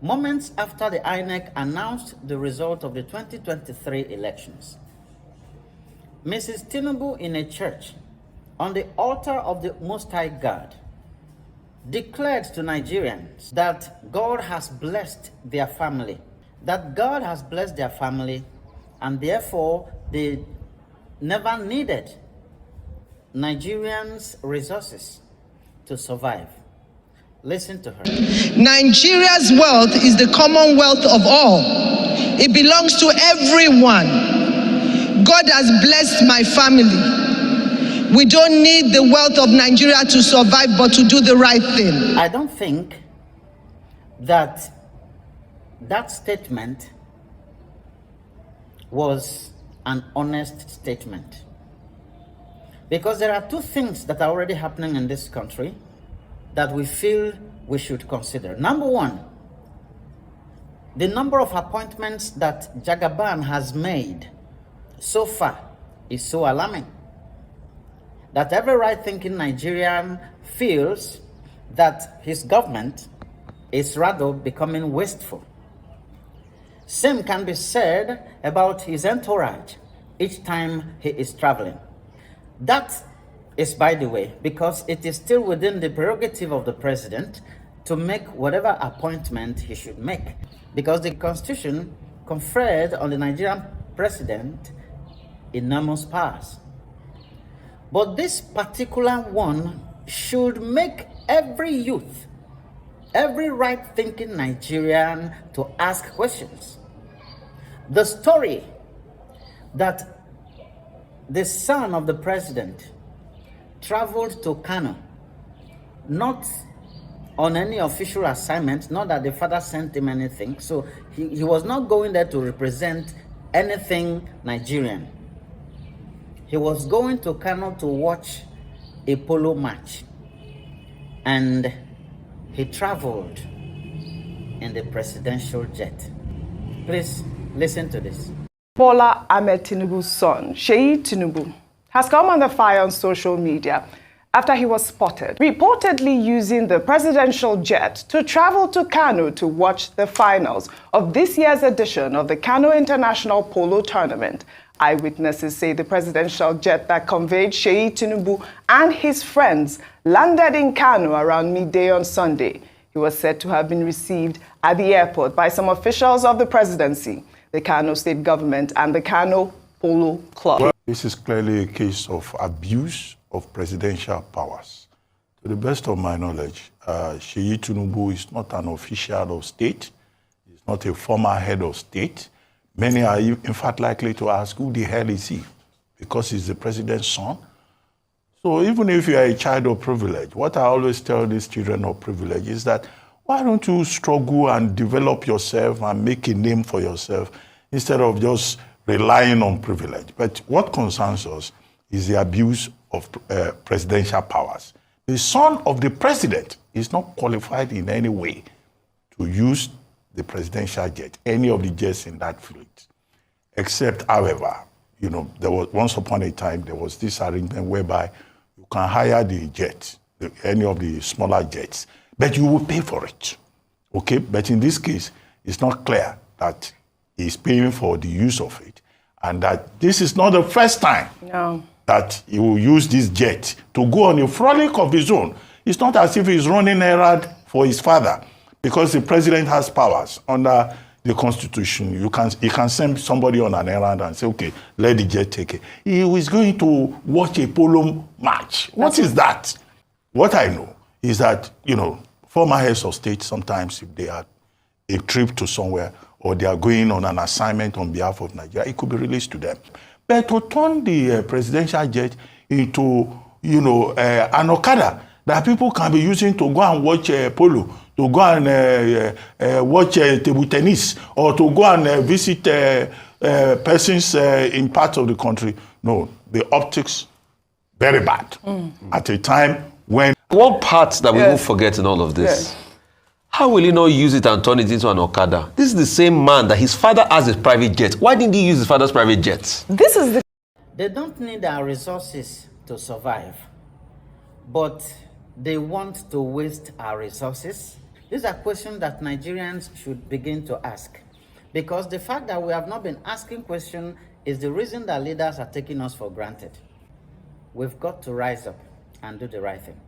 moments after the INEC announced the result of the 2023 elections. Mrs. Tinubu, in a church on the altar of the Most High God, declared to Nigerians that God has blessed their family, and therefore they never needed Nigerians' resources to survive. Listen to her. Nigeria's wealth is the commonwealth of all. It belongs to everyone. God has blessed my family. We don't need the wealth of Nigeria to survive, but to do the right thing. I don't think that statement was an honest statement. Because there are two things that are already happening in this country that we feel we should consider. Number one, the number of appointments that Jagaban has made so far is so alarming that every right-thinking Nigerian feels that his government is rather becoming wasteful. Same can be said about his entourage each time he is traveling. That is, by the way, because it is still within the prerogative of the president to make whatever appointment he should make, because the Constitution conferred on the Nigerian president enormous powers. But this particular one should make every youth, every right-thinking Nigerian to ask questions. The story that the son of the president traveled to Kano, not on any official assignment, not that the father sent him anything, so he was not going there to represent anything Nigerian. He was going to Kano to watch a polo match, and he traveled in the presidential jet. Please listen to this. Bola Ahmed Tinubu's son, Sheyi Tinubu, has come under fire on social media after he was spotted reportedly using the presidential jet to travel to Kano to watch the finals of this year's edition of the Kano International Polo Tournament. Eyewitnesses say the presidential jet that conveyed Sheyi Tinubu and his friends landed in Kano around midday on Sunday. He was said to have been received at the airport by some officials of the presidency, the Kano state government, and the Kano Polo Club. Well, this is clearly a case of abuse of presidential powers. To the best of my knowledge, Sheyi Tinubu is not an official of state. He's not a former head of state. Many are in fact likely to ask, who the hell is he? Because he's the president's son. So even if you are a child of privilege, what I always tell these children of privilege is that why don't you struggle and develop yourself and make a name for yourself instead of just relying on privilege? But what concerns us is the abuse of presidential powers. The son of the president is not qualified in any way to use the presidential jet, any of the jets in that fleet, except, however, you know, there was once upon a time, there was this arrangement whereby you can hire the jet, any of the smaller jets, but you will pay for it, okay? But in this case, it's not clear that he's paying for the use of it, and that this is not the first time that he will use this jet to go on a frolic of his own. It's not as if he's running errand for his father, because the president has powers under the Constitution. He can send somebody on an errand and say, okay, let the jet take it. He is going to watch a polo match. What is that? What I know is that, you know, former heads of state, sometimes if they are a trip to somewhere or they are going on an assignment on behalf of Nigeria, it could be released to them. But to turn the presidential jet into, you know, an Okada that people can be using to go and watch polo, to go and watch table tennis, or to go and visit persons in parts of the country. No, the optics, very bad. At a time when... One part that we won't forget in all of this, how will he not use it and turn it into an Okada? This is the same man that his father has a private jet. Why didn't he use his father's private jet? This is the... They don't need our resources to survive, but they want to waste our resources. These are questions that Nigerians should begin to ask. Because the fact that we have not been asking questions is the reason that leaders are taking us for granted. We've got to rise up and do the right thing.